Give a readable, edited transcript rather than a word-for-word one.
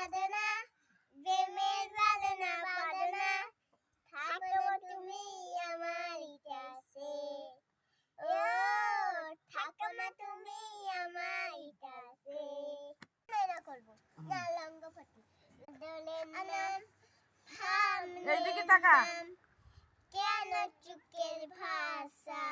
বাঁধনা প্রেমের বাঁধনা বাঁধনা থাকো তুমি আমার কাছে ও থাকো না তুমি আমার কাছে মেরা করব না লঙ্গ ফটি দোলে নাম এইদিকে তাকা কেন চুকের ভাষা